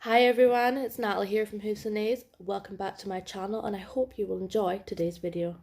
Hi everyone, it's Natalie here from Hoofs and Nays. Welcome back to my channel and I hope you will enjoy today's video.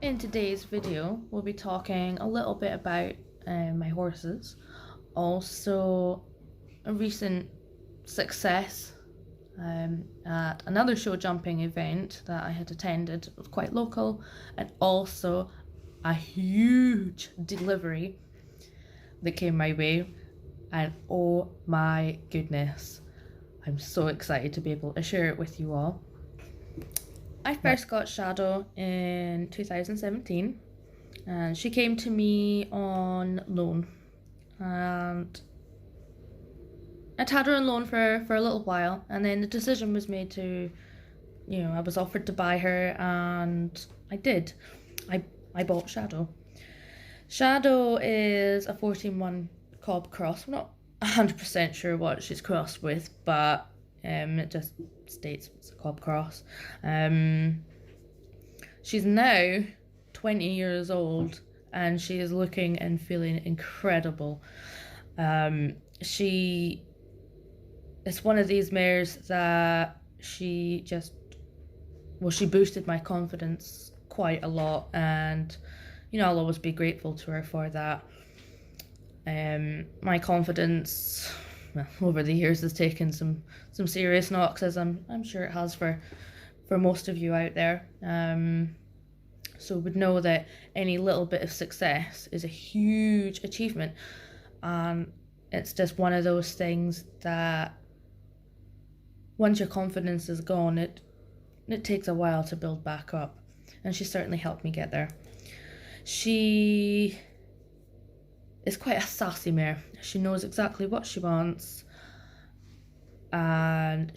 In today's video, we'll be talking a little bit about my horses, also a recent success at another show jumping event that I had attended. It was quite local, and also a huge delivery that came my way, and oh my goodness, I'm so excited to be able to share it with you all. I first got Shadow in 2017 and she came to me on loan, and I'd had her on loan for a little while, and then the decision was made to, I was offered to buy her, and I did. I bought Shadow. Shadow is a 14-1 cob cross. I'm not 100% sure what she's crossed with, but it just states it's a cob cross. She's now 20 years old and she is looking and feeling incredible. She is one of these mares that she boosted my confidence quite a lot, and I'll always be grateful to her for that. My confidence, well, over the years has taken some serious knocks, as I'm sure it has for most of you out there. So would know that any little bit of success is a huge achievement, and it's just one of those things that once your confidence is gone, it takes a while to build back up, and she certainly helped me get there. She is quite a sassy mare. She knows exactly what she wants, and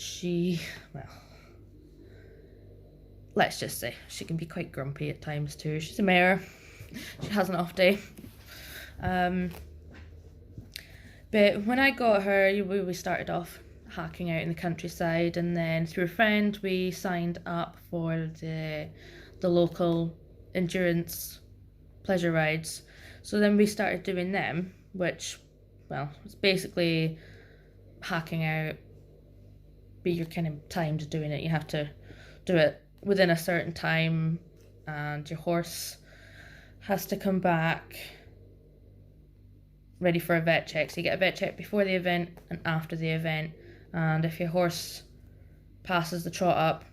let's just say she can be quite grumpy at times too. She's a mare. She has an off day. But when I got her, we started off hacking out in the countryside, and then through a friend we signed up for the local endurance pleasure rides. So then we started doing them, which, well, it's basically hacking out, be your kind of timed doing it. You have to do it within a certain time, and your horse has to come back ready for a vet check. So you get a vet check before the event and after the event, and if your horse passes the trot up,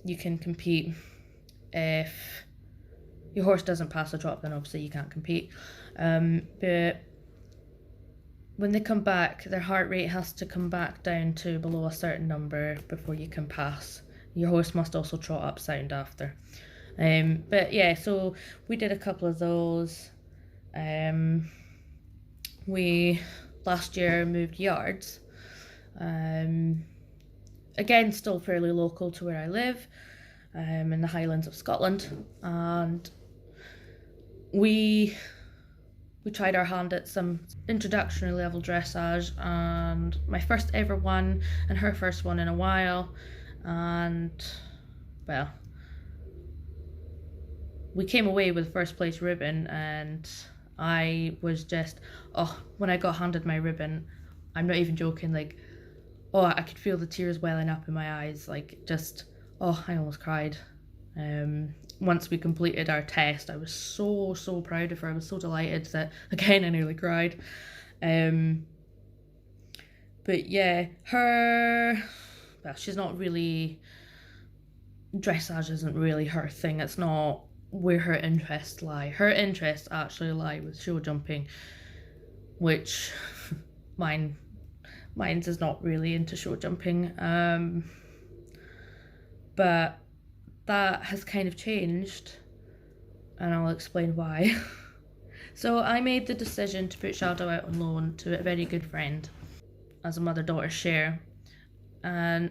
you can compete. If your horse doesn't pass the trot, then obviously you can't compete. But when they come back, their heart rate has to come back down to below a certain number before you can pass. Your horse must also trot up sound after. But yeah, so we did a couple of those. We last year moved yards. Again, still fairly local to where I live, in the Highlands of Scotland, and we tried our hand at some introductory level dressage, and my first ever one and her first one in a while, and well, we came away with first place ribbon, and I was just, when I got handed my ribbon, I'm not even joking, like, I could feel the tears welling up in my eyes, like, just, I almost cried. Once we completed our test, I was so proud of her. I was so delighted that, again, I nearly cried. But yeah, she's not really, dressage isn't really her thing. It's not where her interests lie. Her interests actually lie with show jumping, which mine's is not really into show jumping. But that has kind of changed, and I'll explain why. So I made the decision to put Shadow out on loan to a very good friend as a mother-daughter share. And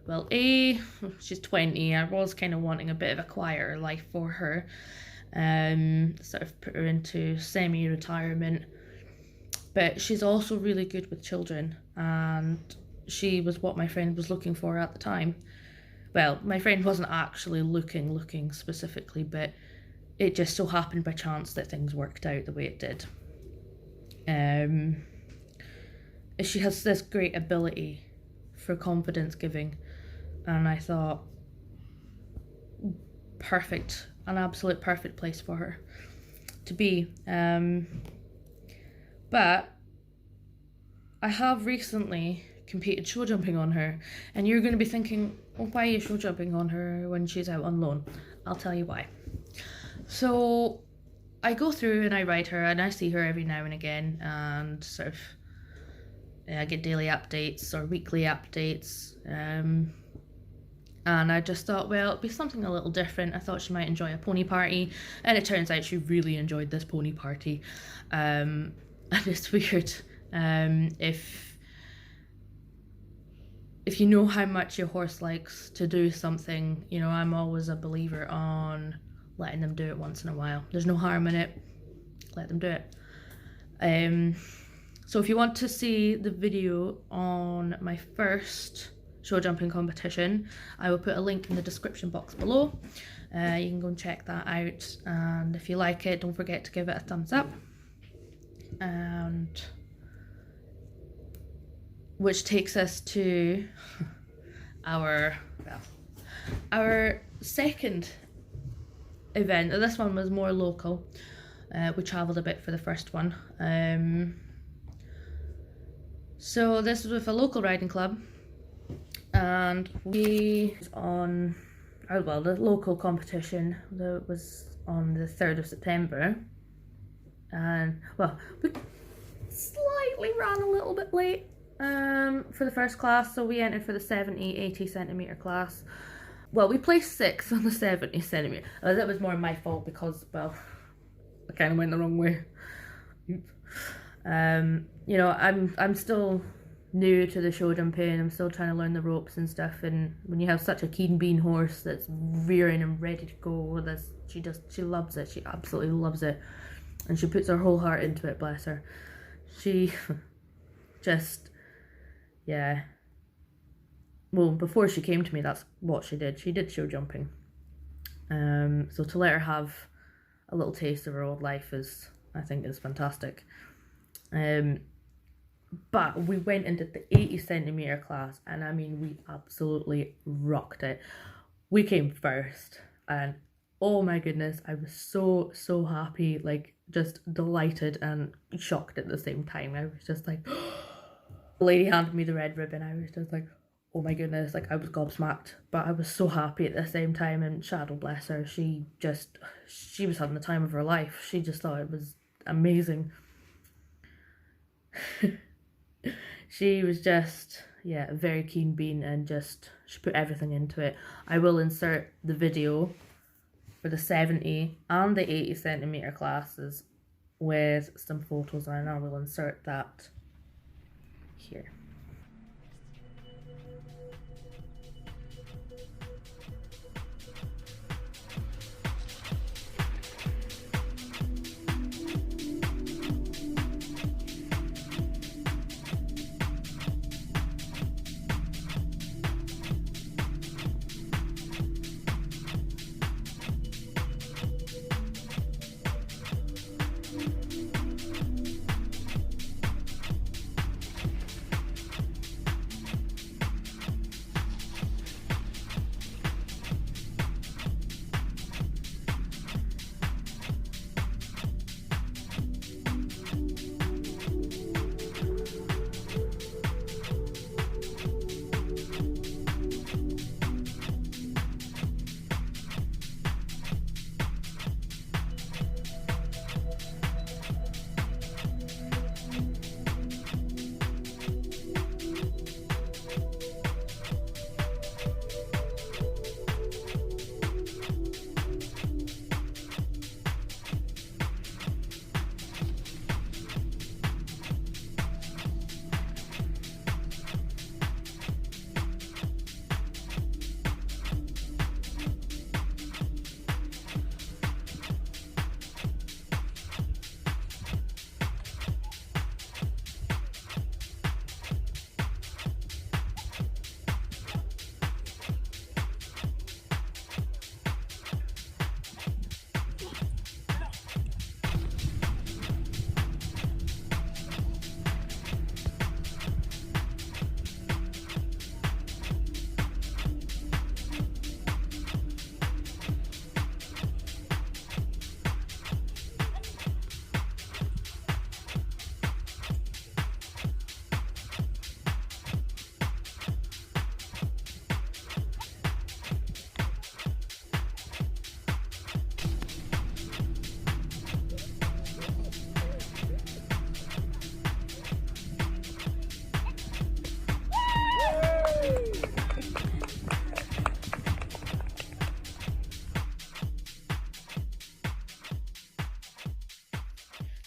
well, she's 20. I was kind of wanting a bit of a quieter life for her. Sort of put her into semi-retirement. But she's also really good with children, and she was what my friend was looking for at the time. Well, my friend wasn't actually looking specifically, but it just so happened by chance that things worked out the way it did. She has this great ability for confidence giving, and I thought, perfect, an absolute perfect place for her to be. But I have recently competed show jumping on her, and you're going to be thinking, well, why are you show jumping on her when she's out on loan? I'll tell you why. So I go through and I ride her, and I see her every now and again, and sort of I get daily updates or weekly updates, and I just thought, well, it'd be something a little different. I thought she might enjoy a pony party, and it turns out she really enjoyed this pony party. And it's weird, if you know how much your horse likes to do something, you know, I'm always a believer on letting them do it once in a while. There's no harm in it. Let them do it. So if you want to see the video on my first show jumping competition, I will put a link in the description box below. You can go and check that out, and if you like it, don't forget to give it a thumbs up. And which takes us to our second event. This one was more local. We travelled a bit for the first one. So this was with a local riding club, and we on the local competition that was on the 3rd of September. And well, we slightly ran a little bit late for the first class, so we entered for the 70-80 centimetre class. Well, we placed 6th on the 70 centimetre. That was more my fault because, well, I kind of went the wrong way. You know, I'm still new to the show jumping. I'm still trying to learn the ropes and stuff, and when you have such a keen bean horse that's rearing and ready to go, she loves it. She absolutely loves it, and she puts her whole heart into it, bless her. She just, yeah. Well, before she came to me, that's what she did. She did show jumping. So to let her have a little taste of her old life I think is fantastic. But we went into the 80 centimetre class, and I mean, we absolutely rocked it. We came first, and oh my goodness, I was so happy, like just delighted and shocked at the same time. I was just like, the lady handed me the red ribbon. I was just like, oh my goodness, like I was gobsmacked, but I was so happy at the same time. And Shadow, bless her, she was having the time of her life. She just thought it was amazing. She was just, yeah, a very keen bean, and just, she put everything into it. I will insert the video for the 70 and the 80 centimetre classes with some photos, and I will insert that here.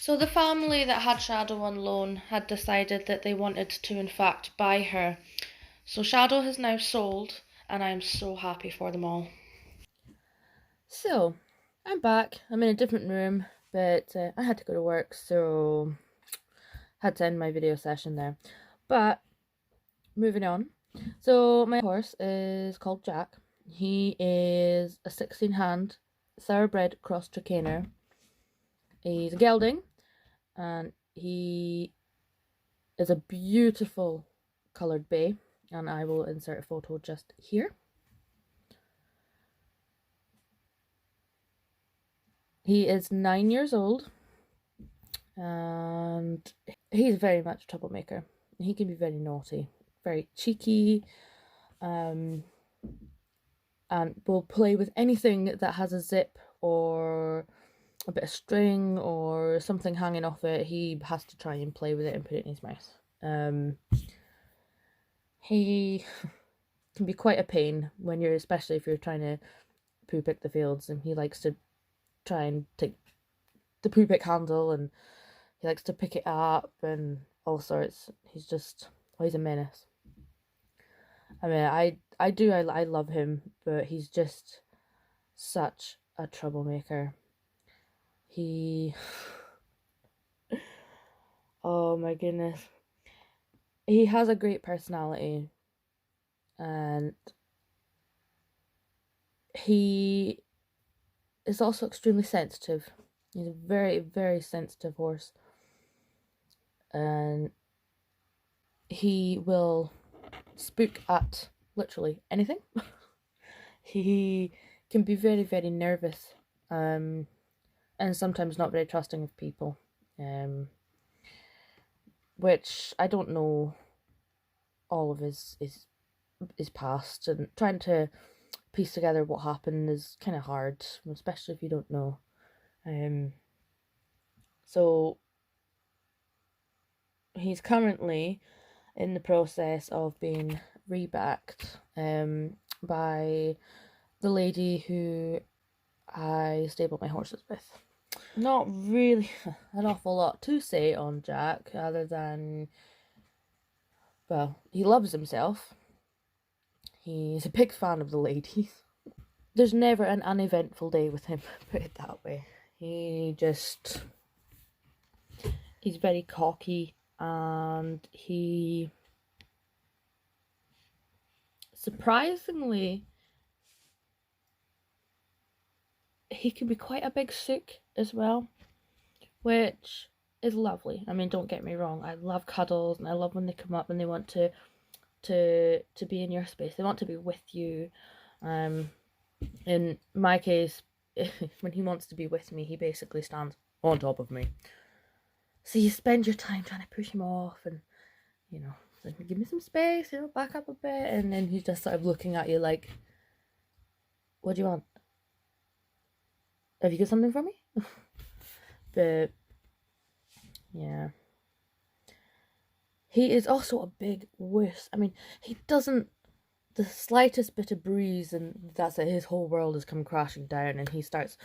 So the family that had Shadow on loan had decided that they wanted to in fact buy her. So Shadow has now sold, and I am so happy for them all. So, I'm back. I'm in a different room, but I had to go to work, so had to end my video session there. But, moving on. So, my horse is called Jack. He is a 16-hand thoroughbred cross Trakehner. He's a gelding, and he is a beautiful coloured bay, and I will insert a photo just here. He is 9 years old, and he's very much a troublemaker. He can be very naughty, very cheeky, and will play with anything that has a zip or a bit of string or something hanging off it. He has to try and play with it and put it in his mouth. He can be quite a pain when you're, especially if you're trying to poo pick the fields, and he likes to try and take the poo pick handle, and he likes to pick it up and all sorts. He's a menace. I mean, I love him, but he's just such a troublemaker. Oh my goodness. He has a great personality, and he is also extremely sensitive. He's a very, very sensitive horse, and he will spook at literally anything. He can be very, very nervous, and sometimes not very trusting of people, which I don't know all of his past, and trying to piece together what happened is kind of hard, especially if you don't know. So he's currently in the process of being rebacked by the lady who I stable my horses with. Not really an awful lot to say on Jack, other than, well, he loves himself. He's a big fan of the ladies. There's never an uneventful day with him, put it that way. He's very cocky, and he surprisingly, he can be quite a big sook as well, which is lovely. I mean, don't get me wrong, I love cuddles, and I love when they come up and they want to be in your space. They want to be with you. In my case, when he wants to be with me, he basically stands on top of me. So you spend your time trying to push him off, and give me some space, back up a bit, and then he's just sort of looking at you like, what do you want? Have you got something for me? But yeah, he is also a big wuss. I mean, he doesn't, the slightest bit of breeze, and that's it, his whole world has come crashing down, and he starts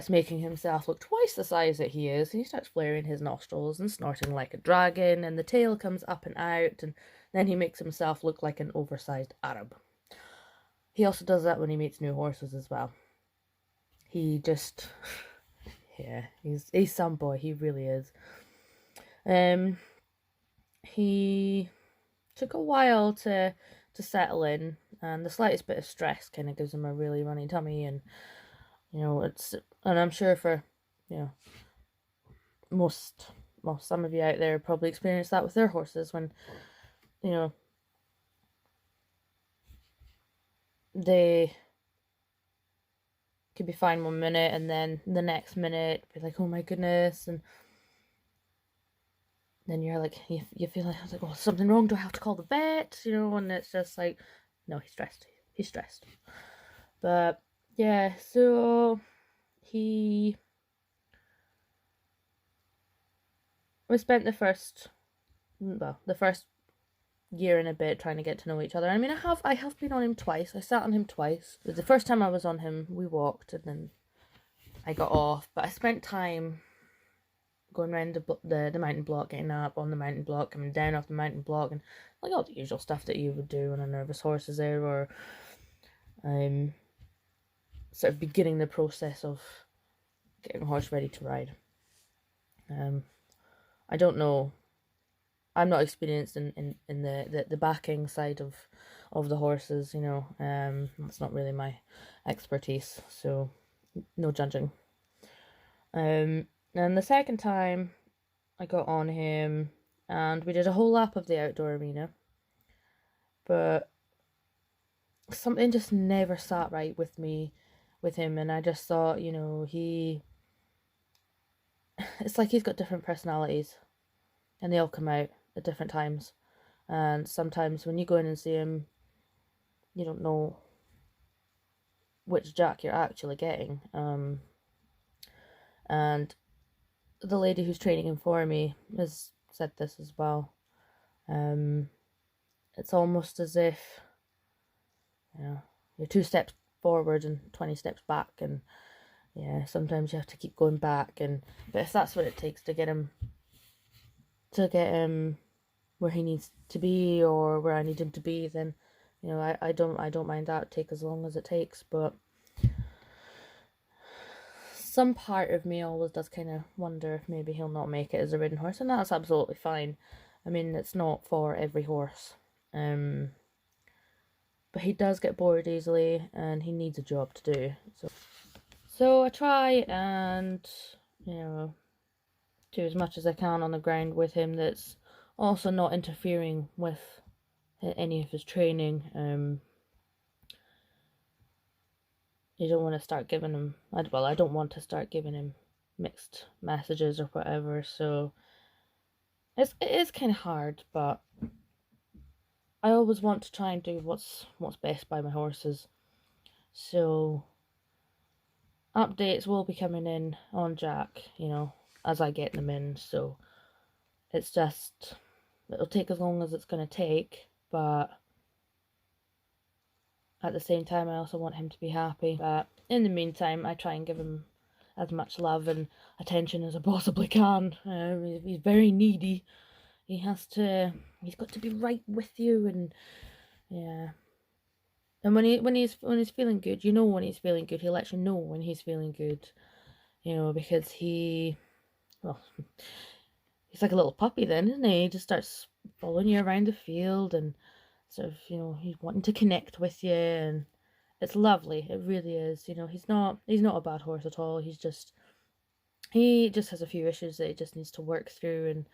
making himself look twice the size that he is, and he starts flaring his nostrils and snorting like a dragon, and the tail comes up and out, and then he makes himself look like an oversized Arab. He also does that when he meets new horses as well. He just, yeah, he's some boy, he really is. He took a while to settle in, and the slightest bit of stress kind of gives him a really runny tummy, and and I'm sure for some of you out there probably experience that with their horses, when they could be fine one minute, and then the next minute be like, oh my goodness, and then you're like, you feel like, oh, something wrong, do I have to call the vet? And it's just like, no, he's stressed. But yeah, so we spent the first year and a bit trying to get to know each other. I mean, I have been on him twice. I sat on him twice. The first time I was on him, we walked, and then I got off. But I spent time going around the mountain block, getting up on the mountain block, coming down off the mountain block, and like all the usual stuff that you would do when a nervous horse is there, or sort of beginning the process of getting a horse ready to ride. I don't know. I'm not experienced in the backing side of the horses, you know. That's not really my expertise, so no judging. And the second time I got on him and we did a whole lap of the outdoor arena, but something just never sat right with me with him, and I just thought, you know, it's like he's got different personalities and they all come out at different times, and sometimes when you go in and see him you don't know which Jack you're actually getting. And the lady who's training him for me has said this as well. It's almost as if, you know, you're 2 steps forward and 20 steps back, and yeah, sometimes you have to keep going back, but if that's what it takes to get him where he needs to be, or where I need him to be, then, you know, I don't mind that. Take as long as it takes. But some part of me always does kind of wonder if maybe he'll not make it as a ridden horse, and that's absolutely fine. I mean, it's not for every horse. But he does get bored easily, and he needs a job to do. So I try and, you know, do as much as I can on the ground with him that's also not interfering with any of his training. You don't want to start giving him, I don't want to start giving him mixed messages or whatever, so it is kind of hard, but I always want to try and do what's best by my horses. So updates will be coming in on Jack, you know, as I get them in, so it's just, it'll take as long as it's going to take, but at the same time I also want him to be happy. But in the meantime, I try and give him as much love and attention as I possibly can. He's very needy. He's got to be right with you, and yeah. And when he's feeling good, you know, when he's feeling good, he lets you know when he's feeling good, you know, because he's like a little puppy then, isn't he? He just starts following you around the field and sort of, you know, he's wanting to connect with you, and it's lovely. It really is. You know, he's not a bad horse at all. He just has a few issues that he just needs to work through and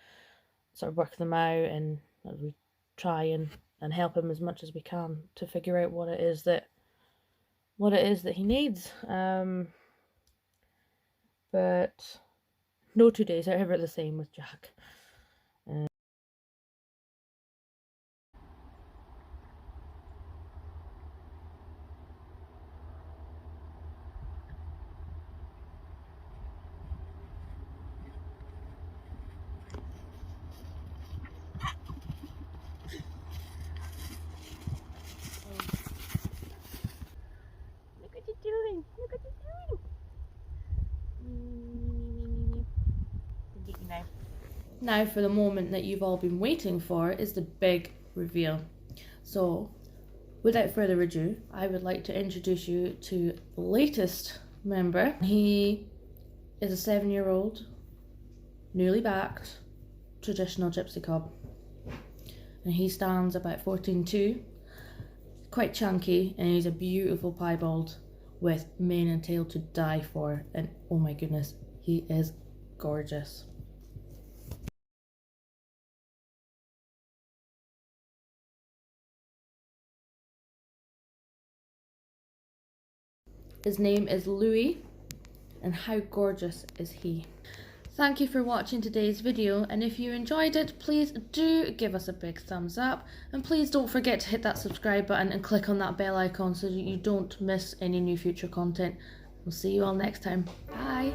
sort of work them out, and we try and help him as much as we can to figure out what it is that he needs. But no 2 days are ever the same with Jack. Look what you're doing! Look what you're doing! Get you now. Now for the moment that you've all been waiting for is the big reveal. So without further ado, I would like to introduce you to the latest member. He is a 7-year-old, newly backed, traditional gypsy cob. And he stands about 14'2", quite chunky, and he's a beautiful piebald with mane and tail to die for, and oh my goodness, he is gorgeous. His name is Louis, and how gorgeous is he? Thank you for watching today's video, and if you enjoyed it, please do give us a big thumbs up, and please don't forget to hit that subscribe button and click on that bell icon so that you don't miss any new future content. We'll see you all next time. Bye!